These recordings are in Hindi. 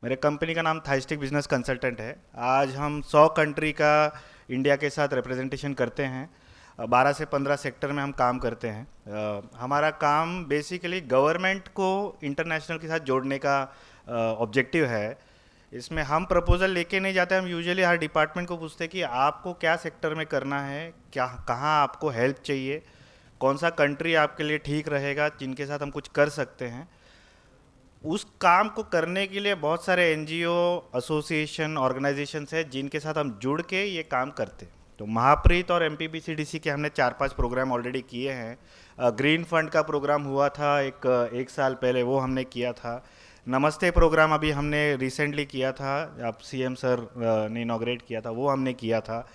मेरे कंपनी का नाम थाइस्टिक बिजनेस कंसल्टेंट है। आज हम 100 कंट्री का इंडिया के साथ रिप्रेजेंटेशन करते हैं। 12 से 15 सेक्टर में हम काम करते हैं। हमारा काम बेसिकली गवर्नमेंट को इंटरनेशनल के साथ जोड़ने का ऑब्जेक्टिव है। इसमें हम प्रपोजल लेके नहीं जाते, हम यूजुअली हर डिपार्टमेंट को पूछते हैं कि आपको क्या सेक्टर में करना है, क्या कहाँ आपको हेल्प चाहिए, कौन सा कंट्री आपके लिए ठीक रहेगा, जिनके साथ हम कुछ कर सकते हैं। उस काम को करने के लिए बहुत सारे एनजीओ, एसोसिएशन, ऑर्गेनाइजेशंस हैं जिनके साथ हम जुड़ के ये काम करते हैं। तो महाप्रीत और एमपीपीसीडीसी के हमने 4-5 प्रोग्राम ऑलरेडी किए हैं। ग्रीन फंड का प्रोग्राम हुआ था एक साल पहले, वो हमने किया था। नमस्ते प्रोग्राम अभी हमने रिसेंटली किया था, अब सीएम सर ने इनॉग्रेट किया था, वो हमने किया था।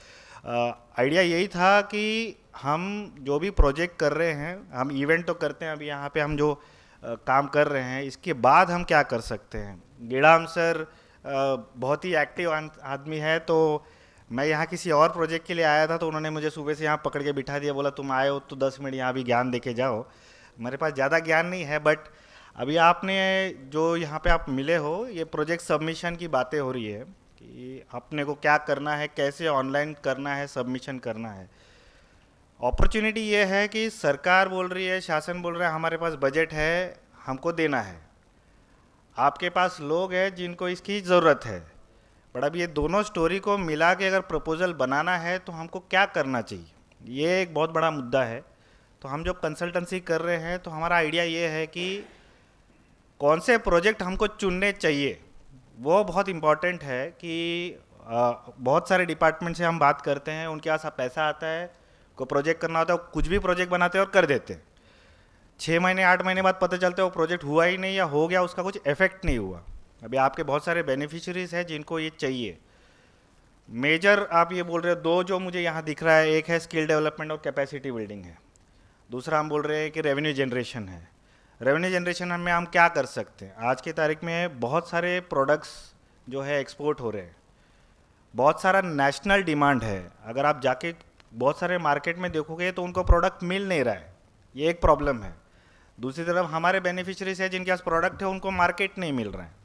आइडिया यही था कि हम जो भी प्रोजेक्ट कर रहे हैं, हम इवेंट तो करते हैं, अभी यहाँ पे हम जो काम कर रहे हैं, इसके बाद हम क्या कर सकते हैं। गेड़ाम सर बहुत ही एक्टिव आदमी है, तो मैं यहाँ किसी और प्रोजेक्ट के लिए आया था, तो उन्होंने मुझे सुबह से यहाँ पकड़ के बिठा दिया, बोला तुम आए हो तो 10 मिनट यहाँ भी ज्ञान दे के जाओ। मेरे पास ज़्यादा ज्ञान नहीं है, बट अभी आपने जो यहाँ पे आप मिले हो, ये प्रोजेक्ट सबमिशन की बातें हो रही है कि अपने को क्या करना है, कैसे ऑनलाइन करना है, सबमिशन करना है। अपॉर्चुनिटी ये है कि सरकार बोल रही है, शासन बोल रहा है हमारे पास बजट है, हमको देना है। आपके पास लोग हैं जिनको इसकी ज़रूरत है। बट अब ये दोनों स्टोरी को मिला के अगर प्रपोजल बनाना है तो हमको क्या करना चाहिए, ये एक बहुत बड़ा मुद्दा है। तो हम जो कंसल्टेंसी कर रहे हैं, तो हमारा आइडिया ये है कि कौन से प्रोजेक्ट हमको चुनने चाहिए, वो बहुत इम्पॉर्टेंट है। कि बहुत सारे डिपार्टमेंट से हम बात करते हैं, उनके पास पैसा आता है, को प्रोजेक्ट करना होता है, कुछ भी प्रोजेक्ट बनाते हैं और कर देते हैं। 6 महीने 8 महीने बाद पता चलता है वो प्रोजेक्ट हुआ ही नहीं, या हो गया उसका कुछ इफेक्ट नहीं हुआ। अभी आपके बहुत सारे बेनिफिशरीज हैं जिनको ये चाहिए। मेजर आप ये बोल रहे हो, दो जो मुझे यहाँ दिख रहा है, एक है स्किल डेवलपमेंट और कैपेसिटी बिल्डिंग है, दूसरा हम बोल रहे हैं कि रेवेन्यू जनरेशन है। रेवेन्यू जनरेशन में हम क्या कर सकते हैं। आज की तारीख में बहुत सारे प्रोडक्ट्स जो है एक्सपोर्ट हो रहे हैं, बहुत सारा नेशनल डिमांड है। अगर आप जाके बहुत सारे मार्केट में देखोगे तो उनको प्रोडक्ट मिल नहीं रहा है, ये एक प्रॉब्लम है। दूसरी तरफ हमारे बेनिफिशरीज है जिनके पास प्रोडक्ट है, उनको मार्केट नहीं मिल रहा है।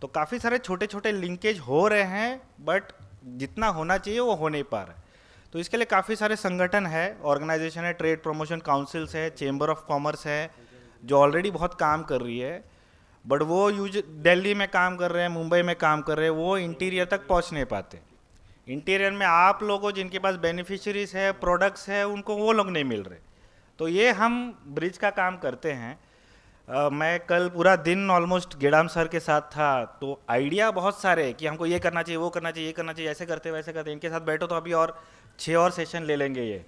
तो काफ़ी सारे छोटे छोटे लिंकेज हो रहे हैं, बट जितना होना चाहिए वो हो नहीं पा रहा है। तो इसके लिए काफ़ी सारे संगठन है, ऑर्गेनाइजेशन है, ट्रेड प्रमोशन काउंसिल्स है, चेंबर ऑफ कॉमर्स है, जो ऑलरेडी बहुत काम कर रही है। बट वो दिल्ली में काम कर रहे हैं, मुंबई में काम कर रहे हैं, वो इंटीरियर तक पहुंच नहीं पाते। इंटीरियर में आप लोगों जिनके पास बेनिफिशरीज है, प्रोडक्ट्स है, उनको वो लोग नहीं मिल रहे। तो ये हम ब्रिज का काम करते हैं। मैं कल पूरा दिन ऑलमोस्ट गेड़ाम सर के साथ था, तो आइडिया बहुत सारे हैं कि हमको ये करना चाहिए, वो करना चाहिए, ये करना चाहिए, ऐसे करते वैसे करते। इनके साथ बैठो तो अभी और 6 और सेशन ले लेंगे ये।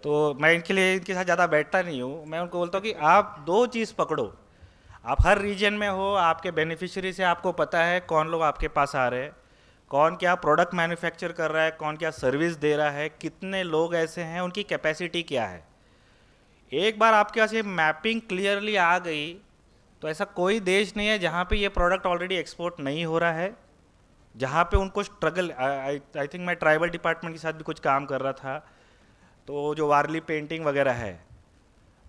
तो मैं इनके लिए इनके साथ ज़्यादा बैठता नहीं हूँ। मैं उनको बोलता हूँ कि आप 2 चीज़ पकड़ो। आप हर रीजन में हो, आपके बेनिफिशरी से आपको पता है कौन लोग आपके पास आ रहे हैं, कौन क्या प्रोडक्ट मैन्युफैक्चर कर रहा है, कौन क्या सर्विस दे रहा है, कितने लोग ऐसे हैं, उनकी कैपेसिटी क्या है। एक बार आपके पास ये मैपिंग क्लियरली आ गई, तो ऐसा कोई देश नहीं है जहाँ पे ये प्रोडक्ट ऑलरेडी एक्सपोर्ट नहीं हो रहा है, जहाँ पे उनको स्ट्रगल। आई थिंक मैं ट्राइबल डिपार्टमेंट के साथ भी कुछ काम कर रहा था, तो जो वारली पेंटिंग वगैरह है,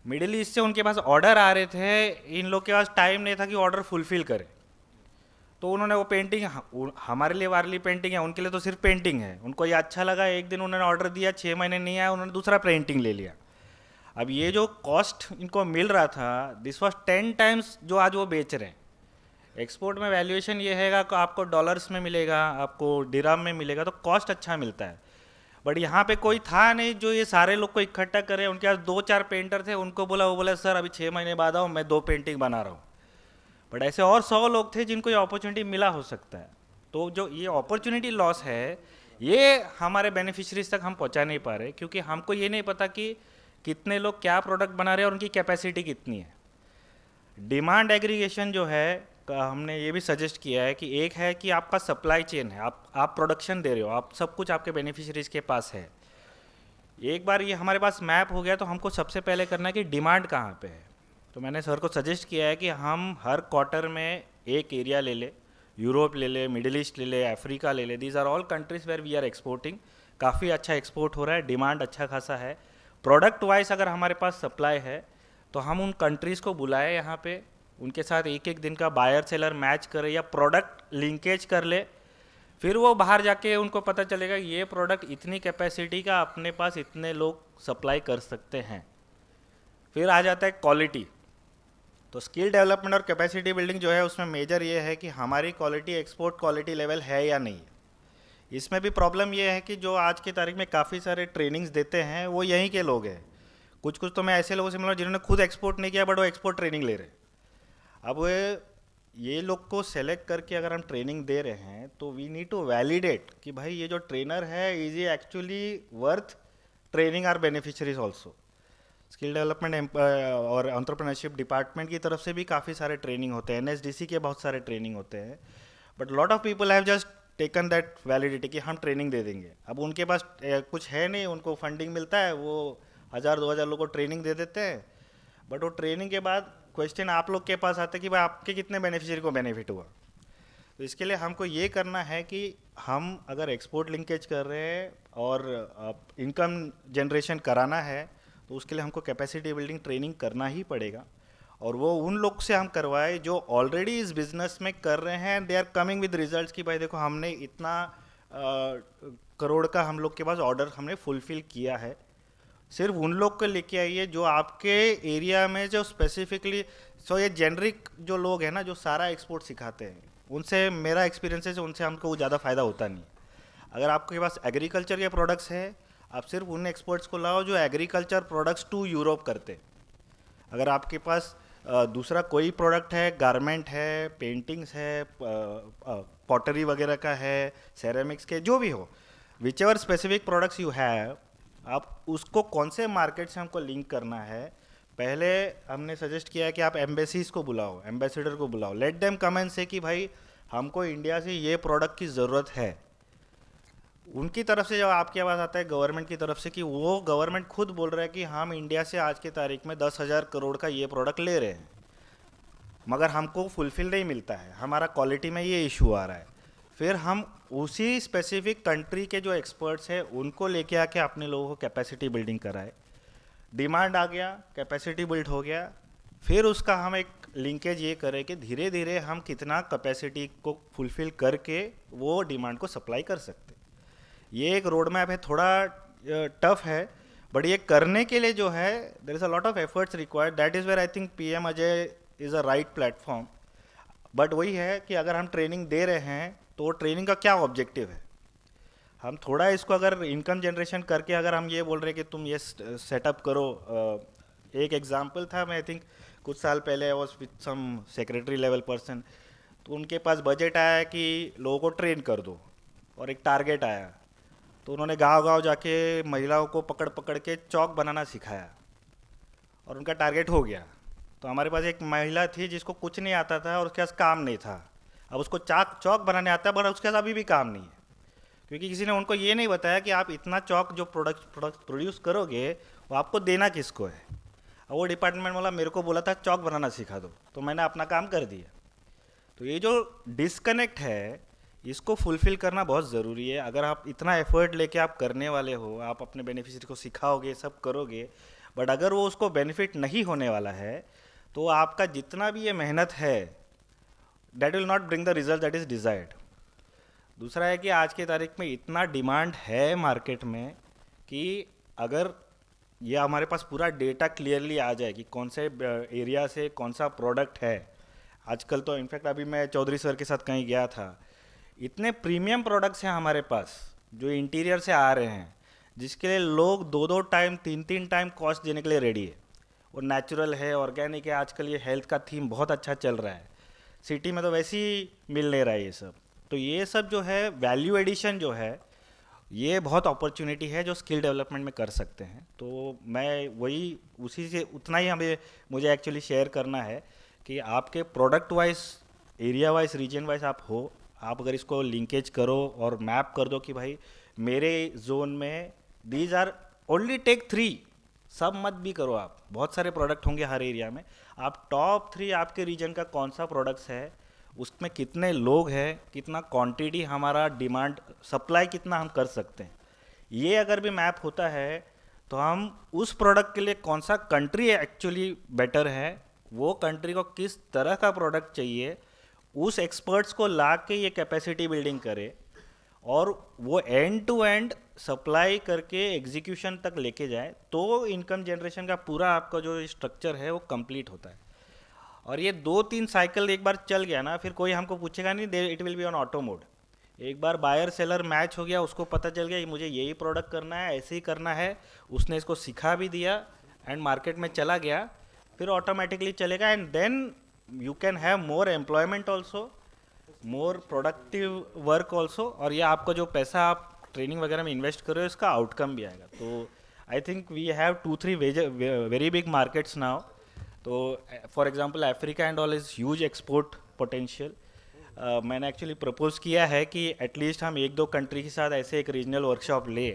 मिडिल ईस्ट से उनके पास ऑर्डर आ रहे थे, इन लोग के पास टाइम नहीं था कि ऑर्डर फुलफिल करें। तो उन्होंने वो पेंटिंग, हमारे लिए वारली पेंटिंग है, उनके लिए तो सिर्फ पेंटिंग है, उनको ये अच्छा लगा, एक दिन उन्होंने ऑर्डर दिया, 6 महीने नहीं आया, उन्होंने दूसरा पेंटिंग ले लिया। अब ये जो कॉस्ट इनको मिल रहा था, दिस वॉज 10 टाइम्स जो आज वो बेच रहे हैं। एक्सपोर्ट में वैल्यूएशन ये हैगा कि आपको डॉलर्स में मिलेगा, आपको डिराम में मिलेगा, तो कॉस्ट अच्छा मिलता है। बट यहाँ पे कोई था नहीं जो ये सारे लोग को इकट्ठा करे। उनके पास 2-4 पेंटर थे, उनको बोला, वो बोला सर अभी 6 महीने बाद आओ, मैं 2 पेंटिंग बना रहा हूँ। बट ऐसे और 100 लोग थे जिनको ये अपॉर्चुनिटी मिला हो सकता है। तो जो ये अपॉर्चुनिटी लॉस है, ये हमारे बेनिफिशरीज तक हम पहुँचा नहीं पा रहे, क्योंकि हमको ये नहीं पता कि कितने लोग क्या प्रोडक्ट बना रहे हैं और उनकी कैपेसिटी कितनी है। डिमांड एग्रीगेशन जो है, हमने ये भी सजेस्ट किया है कि एक है कि आपका सप्लाई चेन है, आप प्रोडक्शन दे रहे हो, आप सब कुछ आपके बेनिफिशरीज के पास है। एक बार ये हमारे पास मैप हो गया, तो हमको सबसे पहले करना है कि डिमांड कहाँ पे है। तो मैंने सर को सजेस्ट किया है कि हम हर क्वार्टर में एक एरिया ले ले, यूरोप ले ले, मिडिल ईस्ट ले ले, अफ्रीका ले ले। These are all countries where we are exporting. काफ़ी अच्छा एक्सपोर्ट हो रहा है, डिमांड अच्छा खासा है। प्रोडक्ट वाइज अगर हमारे पास सप्लाई है, तो हम उन कंट्रीज़ को बुलाए यहाँ पे, उनके साथ एक एक दिन का बायर सेलर मैच करे या प्रोडक्ट लिंकेज कर ले, फिर वो बाहर जाके उनको पता चलेगा ये प्रोडक्ट इतनी कैपेसिटी का अपने पास इतने लोग सप्लाई कर सकते हैं। फिर आ जाता है क्वालिटी। तो स्किल डेवलपमेंट और कैपेसिटी बिल्डिंग जो है उसमें मेजर ये है कि हमारी क्वालिटी एक्सपोर्ट क्वालिटी लेवल है या नहीं। इसमें भी प्रॉब्लम ये है कि जो आज की तारीख में काफ़ी सारे ट्रेनिंग्स देते हैं वो यहीं के लोग हैं। कुछ कुछ तो मैं ऐसे लोगों से मिला जिन्होंने खुद एक्सपोर्ट नहीं किया बट वो एक्सपोर्ट ट्रेनिंग ले रहे। अब ये लोग को सेलेक्ट करके अगर हम ट्रेनिंग दे रहे हैं तो वी नीड टू वैलिडेट कि भाई ये जो ट्रेनर है is he actually worth training are beneficiaries also. Skill development और एंटरप्रेन्योरशिप डिपार्टमेंट की तरफ से भी काफ़ी सारे ट्रेनिंग होते हैं, एनएसडीसी के बहुत सारे ट्रेनिंग होते हैं, but lot of people have just taken that validity कि हम ट्रेनिंग दे देंगे। अब उनके पास कुछ है नहीं, उनको फंडिंग मिलता है, वो 1000-2000 लोगों को ट्रेनिंग दे देते हैं, बट वो ट्रेनिंग के बाद क्वेश्चन आप लोग के पास आता है कि भाई आपके कितने बेनिफिशियरी को बेनिफिट हुआ। तो इसके लिए हमको ये करना है कि हम अगर एक्सपोर्ट लिंकेज कर रहे हैं और इनकम जनरेशन कराना है तो उसके लिए हमको कैपेसिटी बिल्डिंग ट्रेनिंग करना ही पड़ेगा, और वो उन लोग से हम करवाए जो ऑलरेडी इस बिज़नेस में कर रहे हैं, they are coming with results कि भाई देखो हमने इतना करोड़ का हम लोग के पास ऑर्डर हमने फुलफिल किया है। सिर्फ उन लोग को लेके आइए जो आपके एरिया में जो स्पेसिफिकली, सो ये जेनरिक जो लोग हैं ना जो सारा एक्सपोर्ट सिखाते हैं, उनसे मेरा एक्सपीरियंस है उनसे हमको ज़्यादा फ़ायदा होता नहीं। अगर आपके पास एग्रीकल्चर के प्रोडक्ट्स है आप सिर्फ उन एक्सपर्ट्स को लाओ जो एग्रीकल्चर प्रोडक्ट्स टू यूरोप करते। अगर आपके पास दूसरा कोई प्रोडक्ट है, गारमेंट है, पेंटिंग्स है, पॉटरी वगैरह का है, सेरेमिक्स के, जो भी हो, which ever specific products you have, आप उसको कौन से मार्केट से हमको लिंक करना है। पहले हमने सजेस्ट किया है कि आप एम्बेसीज को बुलाओ, एम्बेसडर को बुलाओ, लेट देम कम एंड से कि भाई हमको इंडिया से ये प्रोडक्ट की ज़रूरत है। उनकी तरफ से जब आपके पास आता है गवर्नमेंट की तरफ से कि वो गवर्नमेंट खुद बोल रहा है कि हम इंडिया से आज की तारीख में 10,000 करोड़ का ये प्रोडक्ट ले रहे हैं, मगर हमको फुलफिल नहीं मिलता है, हमारा क्वालिटी में ये इशू आ रहा है, फिर हम उसी स्पेसिफिक कंट्री के जो एक्सपर्ट्स हैं उनको लेके आके अपने लोगों को कैपेसिटी बिल्डिंग कराए। डिमांड आ गया, कैपेसिटी बिल्ड हो गया, फिर उसका हम एक लिंकेज ये करें कि धीरे धीरे हम कितना कैपेसिटी को फुलफिल करके वो डिमांड को सप्लाई कर सकते। ये एक रोड मैप है, थोड़ा टफ है, बट ये करने के लिए जो है there is a lot of efforts required. That is where I think PM Ajay is a right platform. But वही है कि अगर हम ट्रेनिंग दे रहे हैं तो ट्रेनिंग का क्या ऑब्जेक्टिव है। हम थोड़ा इसको अगर इनकम जनरेशन करके अगर हम ये बोल रहे हैं कि तुम ये सेटअप करो। एक एग्जांपल था, मैं आई थिंक कुछ साल पहले I was with some secretary level person, तो उनके पास बजट आया कि लोगों को ट्रेन कर दो, और एक टारगेट आया, तो उन्होंने गांव-गांव जाके महिलाओं को पकड़ पकड़ के चौक बनाना सिखाया, और उनका टारगेट हो गया। तो हमारे पास एक महिला थी जिसको कुछ नहीं आता था और उसके पास काम नहीं था। अब उसको चौक बनाने आता है, पर उसके पास अभी भी काम नहीं है, क्योंकि किसी ने उनको ये नहीं बताया कि आप इतना चौक जो प्रोडक्ट प्रोड्यूस करोगे वो आपको देना किसको है। अब वो डिपार्टमेंट वाला मेरे को बोला था चौक बनाना सिखा दो, तो मैंने अपना काम कर दिया। तो ये जो डिस्कनेक्ट है इसको फुलफ़िल करना बहुत ज़रूरी है। अगर आप इतना एफर्ट लेके आप करने वाले हो, आप अपने बेनिफिशियरी को सिखाओगे, सब करोगे, बट अगर वो उसको बेनिफिट नहीं होने वाला है तो आपका जितना भी ये मेहनत है that will not bring the result that is desired. दूसरा है कि आज की तारीख में इतना डिमांड है मार्केट में कि अगर ये हमारे पास पूरा डेटा क्लियरली आ जाए कि कौन से एरिया से कौन सा प्रोडक्ट है। आजकल तो इनफैक्ट अभी मैं चौधरी सर के साथ कहीं गया था, इतने प्रीमियम प्रोडक्ट्स हैं हमारे पास जो इंटीरियर से आ रहे हैं, जिसके लिए लोग 2-2 टाइम 3-3 टाइम कॉस्ट देने के लिए रेडी है। वो नेचुरल है, ऑर्गेनिक है, आजकल ये हेल्थ का थीम बहुत अच्छा चल रहा है। सिटी में तो वैसे ही मिल नहीं रहा है ये सब। तो ये सब जो है वैल्यू एडिशन जो है, ये बहुत अपॉर्चुनिटी है जो स्किल डेवलपमेंट में कर सकते हैं। तो मैं वही उसी से उतना ही मुझे एक्चुअली शेयर करना है कि आपके product wise, area wise, region wise आप हो, आप अगर इसको लिंकेज करो और मैप कर दो कि भाई मेरे जोन में दीज आर ओनली टेक 3, सब मत भी करो आप, बहुत सारे प्रोडक्ट होंगे हर एरिया में, आप टॉप 3 आपके रीजन का कौन सा प्रोडक्ट्स है, उसमें कितने लोग हैं, कितना क्वांटिटी हमारा डिमांड सप्लाई कितना हम कर सकते हैं, ये अगर भी मैप होता है तो हम उस प्रोडक्ट के लिए कौन सा कंट्री एक्चुअली बेटर है वो कंट्री को किस तरह का प्रोडक्ट चाहिए, उस एक्सपर्ट्स को ला के ये कैपेसिटी बिल्डिंग करे और वो एंड टू एंड सप्लाई करके एग्जीक्यूशन तक लेके जाए, तो इनकम जनरेशन का पूरा आपका जो स्ट्रक्चर है वो कंप्लीट होता है। और ये 2-3 साइकिल एक बार चल गया ना, फिर कोई हमको पूछेगा नहीं, they it will be on auto mode. एक बार बायर सेलर मैच हो गया, उसको पता चल गया कि मुझे यही प्रोडक्ट करना है, ऐसे ही करना है, उसने इसको सिखा भी दिया एंड मार्केट में चला गया, फिर ऑटोमेटिकली चलेगा। And then you can have more employment also, more productive work also, और ये आपका जो पैसा आप ट्रेनिंग वगैरह में इन्वेस्ट कर रहे हो इसका आउटकम भी आएगा। तो I think we have 2-3 very big markets now. तो for example Africa and all is huge export potential. मैंने एक्चुअली प्रपोज किया है कि एटलीस्ट हम 1-2 कंट्री के साथ ऐसे एक रीजनल वर्कशॉप ले,